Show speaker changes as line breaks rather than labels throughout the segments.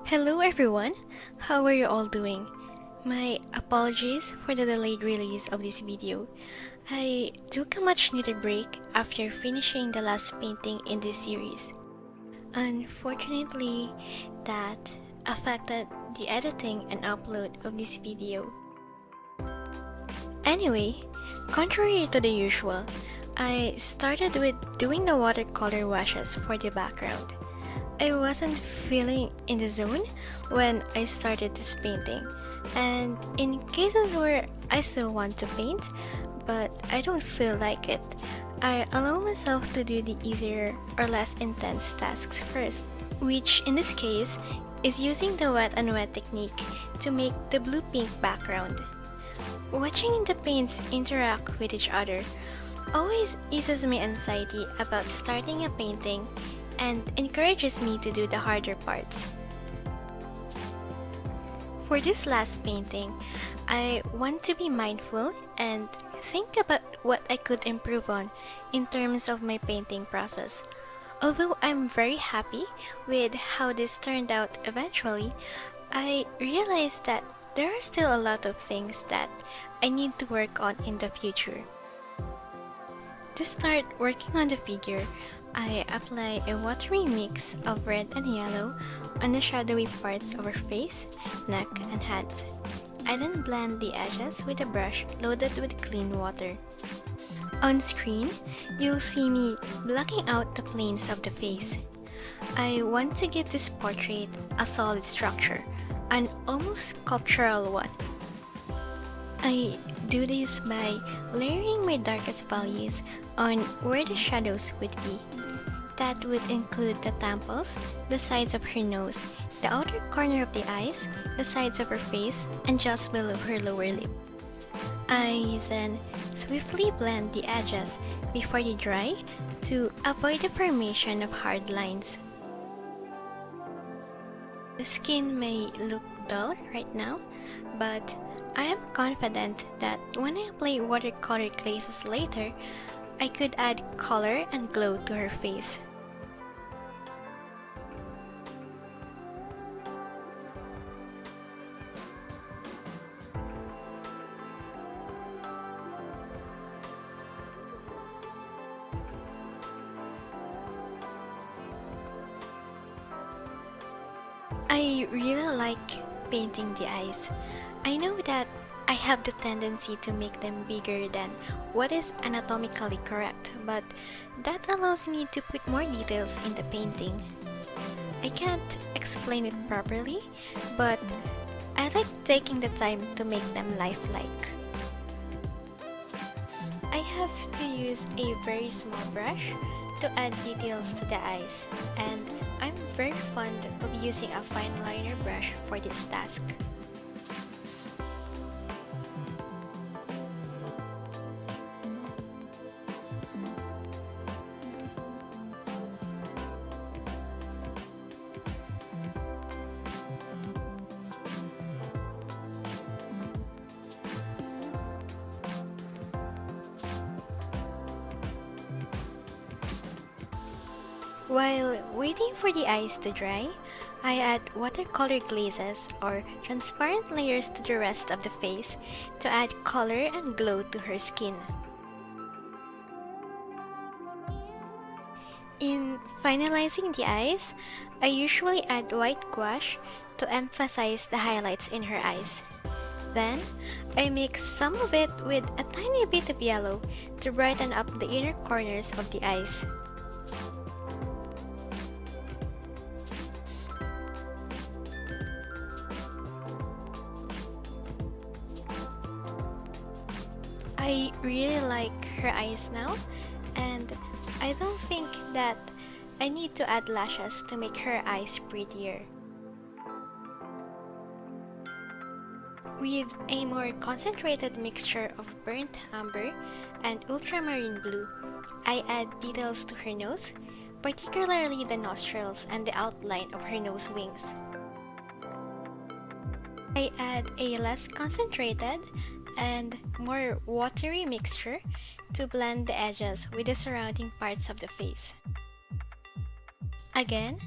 Hello everyone, how are you all doing? My apologies for the delayed release of this video. I took a much needed break after finishing the last painting in this series. Unfortunately, that affected the editing and upload of this video. Anyway, contrary to the usual, I started with doing the watercolor washes for the background. I wasn't feeling in the zone when I started this painting, and in cases where I still want to paint but I don't feel like it, I allow myself to do the easier or less intense tasks first, which in this case is using the wet and wet technique to make the blue-pink background. Watching the paints interact with each other always eases my anxiety about starting a painting and encourages me to do the harder parts. For this last painting, I want to be mindful and think about what I could improve on in terms of my painting process. Although I'm very happy with how this turned out eventually, I realized that there are still a lot of things that I need to work on in the future. To start working on the figure, I apply a watery mix of red and yellow on the shadowy parts of her face, neck, and hands. I then blend the edges with a brush loaded with clean water. On screen, you'll see me blocking out the planes of the face. I want to give this portrait a solid structure, an almost sculptural one. I do this by layering my darkest values on where the shadows would be. That would include the temples, the sides of her nose, the outer corner of the eyes, the sides of her face, and just below her lower lip. I then swiftly blend the edges before they dry to avoid the formation of hard lines. The skin may look dull right now, but I am confident that when I apply watercolor glazes later, I could add color and glow to her face. I really like painting the eyes. I know that I have the tendency to make them bigger than what is anatomically correct, but that allows me to put more details in the painting. I can't explain it properly, but I like taking the time to make them lifelike. I have to use a very small brush to add details to the eyes, and I'm very fond of using a fine liner brush for this task. While waiting for the eyes to dry, I add watercolor glazes or transparent layers to the rest of the face to add color and glow to her skin. In finalizing the eyes, I usually add white gouache to emphasize the highlights in her eyes. Then, I mix some of it with a tiny bit of yellow to brighten up the inner corners of the eyes. I really like her eyes now, and I don't think that I need to add lashes to make her eyes prettier. With a more concentrated mixture of burnt amber and ultramarine blue, I add details to her nose, particularly the nostrils and the outline of her nose wings. I add a less concentrated and more watery mixture to blend the edges with the surrounding parts of the face. Again,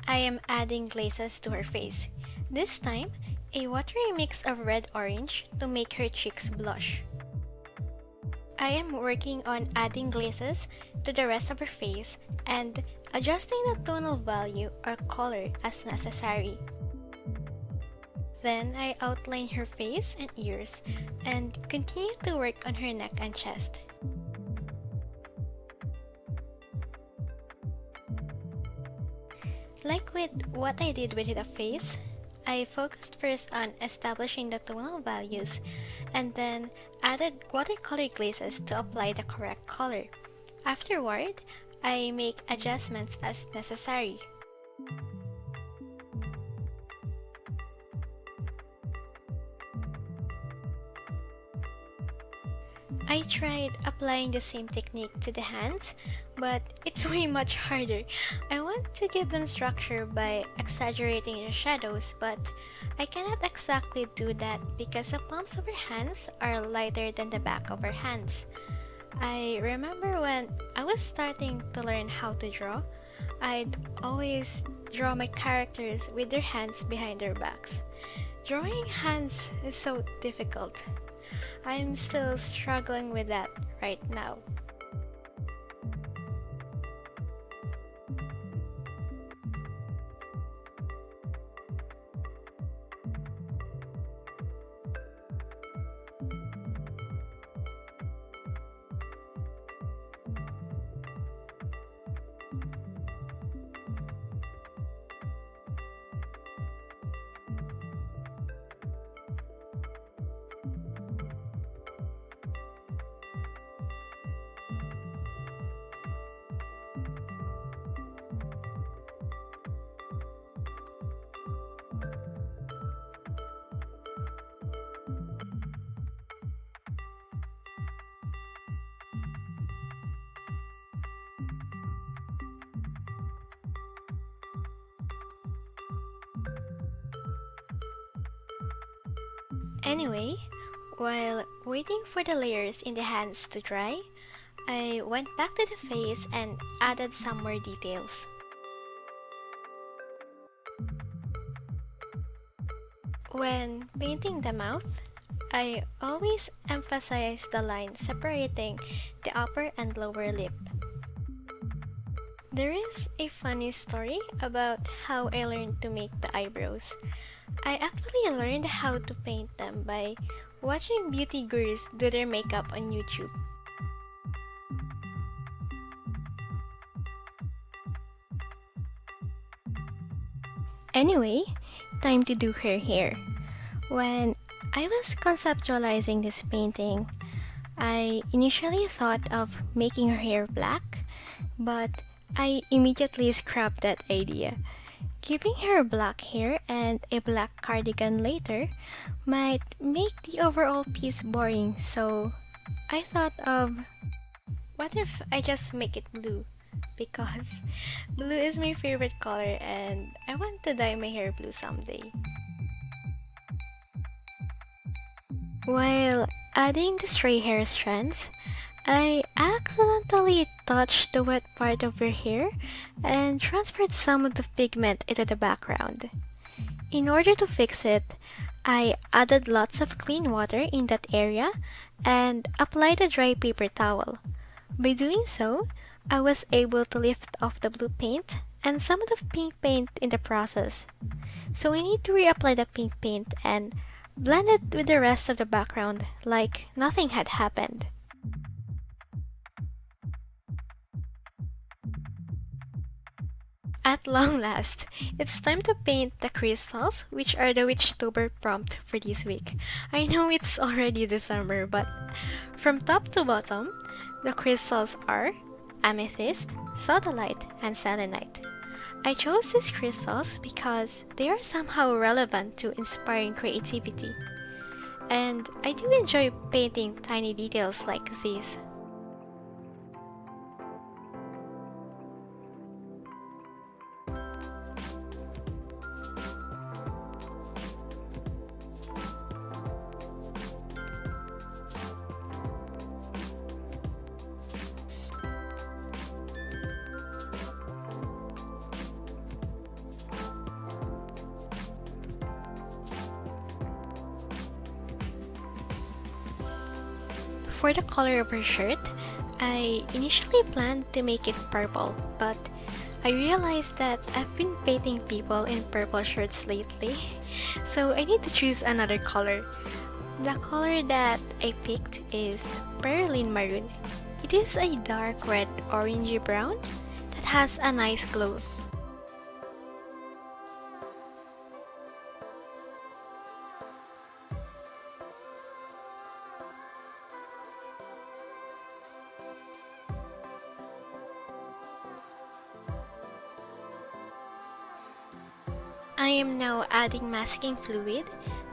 I am adding glazes to her face. This time, a watery mix of red-orange to make her cheeks blush. I am working on adding glazes to the rest of her face and adjusting the tonal value or color as necessary. Then I outline her face and ears and continue to work on her neck and chest. Like with what I did with the face, I focused first on establishing the tonal values and then added watercolor glazes to apply the correct color. Afterward, I make adjustments as necessary. I tried applying the same technique to the hands, but it's way much harder. I want to give them structure by exaggerating the shadows, but I cannot exactly do that because the palms of her hands are lighter than the back of her hands. I remember when I was starting to learn how to draw, I'd always draw my characters with their hands behind their backs. Drawing hands is so difficult. I'm still struggling with that right now. Anyway, while waiting for the layers in the hands to dry, I went back to the face and added some more details. When painting the mouth, I always emphasize the line separating the upper and lower lip. There is a funny story about how I learned to make the eyebrows. I actually learned how to paint them by watching beauty gurus do their makeup on YouTube. Anyway, time to do her hair. When I was conceptualizing this painting, I initially thought of making her hair black, but I immediately scrapped that idea. Keeping her black hair and a black cardigan later might make the overall piece boring, so I thought of what if I just make it blue? Because blue is my favorite color and I want to dye my hair blue someday. While adding the stray hair strands, I accidentally touched the wet part of her hair and transferred some of the pigment into the background. In order to fix it, I added lots of clean water in that area and applied a dry paper towel. By doing so, I was able to lift off the blue paint and some of the pink paint in the process. So I need to reapply the pink paint and blend it with the rest of the background like nothing had happened. At long last, it's time to paint the crystals, which are the Witchtober prompt for this week. I know it's already December, but from top to bottom, the crystals are amethyst, sodalite, and selenite. I chose these crystals because they are somehow relevant to inspiring creativity. And I do enjoy painting tiny details like these. For the color of her shirt, I initially planned to make it purple, but I realized that I've been painting people in purple shirts lately, so I need to choose another color. The color that I picked is Perylene Maroon. It is a dark red orangey brown that has a nice glow. I am now adding masking fluid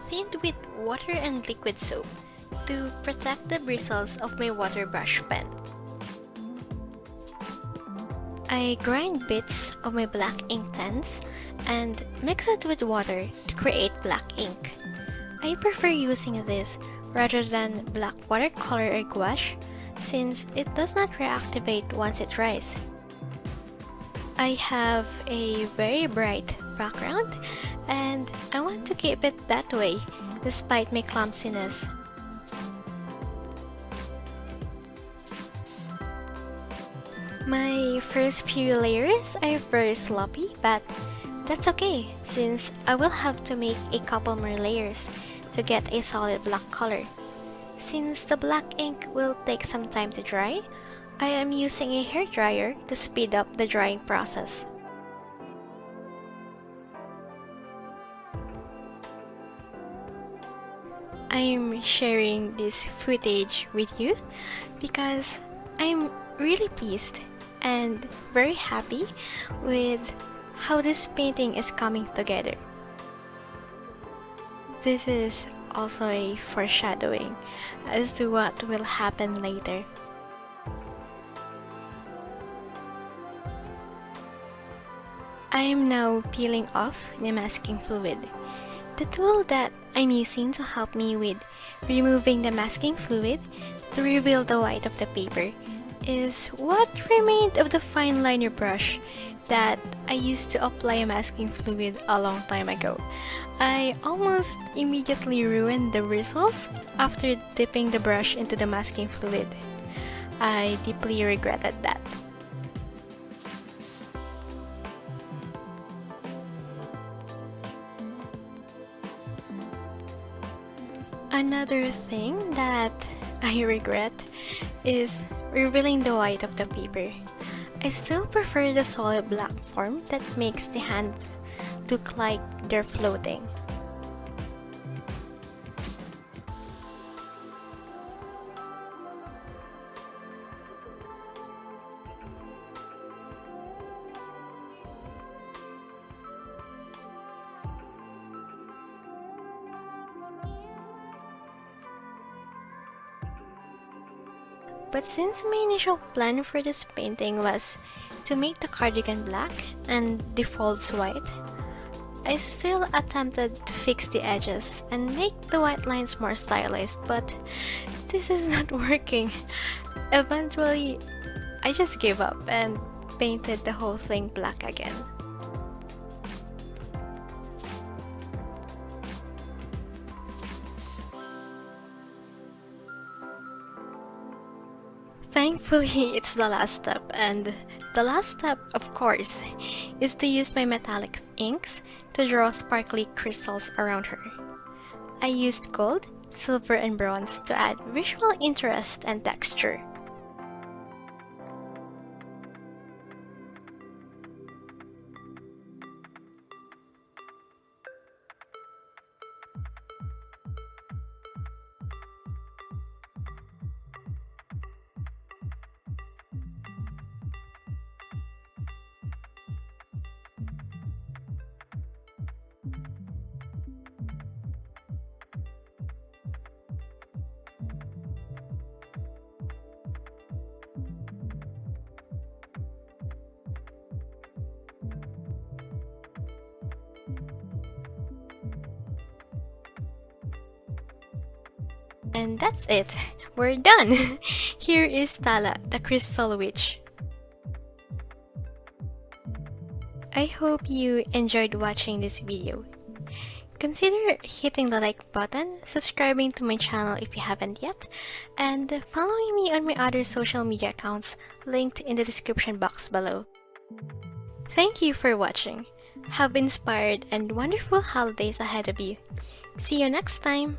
thinned with water and liquid soap to protect the bristles of my water brush pen. I grind bits of my black ink tents and mix it with water to create black ink. I prefer using this rather than black watercolor or gouache since it does not reactivate once it dries. I have a very bright background and I want to keep it that way despite my clumsiness. My first few layers are very sloppy, but that's okay since I will have to make a couple more layers to get a solid black color. Since the black ink will take some time to dry, I am using a hair dryer to speed up the drying process. I am sharing this footage with you because I'm really pleased and very happy with how this painting is coming together. This is also a foreshadowing as to what will happen later. I am now peeling off the masking fluid. The tool that I'm using to help me with removing the masking fluid to reveal the white of the paper is what remained of the fine liner brush that I used to apply masking fluid a long time ago. I almost immediately ruined the bristles after dipping the brush into the masking fluid. I deeply regretted that. Another thing that I regret is revealing the white of the paper. I still prefer the solid black form that makes the hand look like they're floating. But since my initial plan for this painting was to make the cardigan black and the folds white, I still attempted to fix the edges and make the white lines more stylized, but this is not working. Eventually, I just gave up and painted the whole thing black again. Thankfully, it's the last step, and the last step, of course, is to use my metallic inks to draw sparkly crystals around her. I used gold, silver, and bronze to add visual interest and texture. And that's it. We're done! Here is Tala, the Crystal Witch. I hope you enjoyed watching this video. consider hitting the like button, subscribing to my channel if you haven't yet, and following me on my other social media accounts linked in the description box below. Thank you for watching. Have inspired and wonderful holidays ahead of you. See you next time!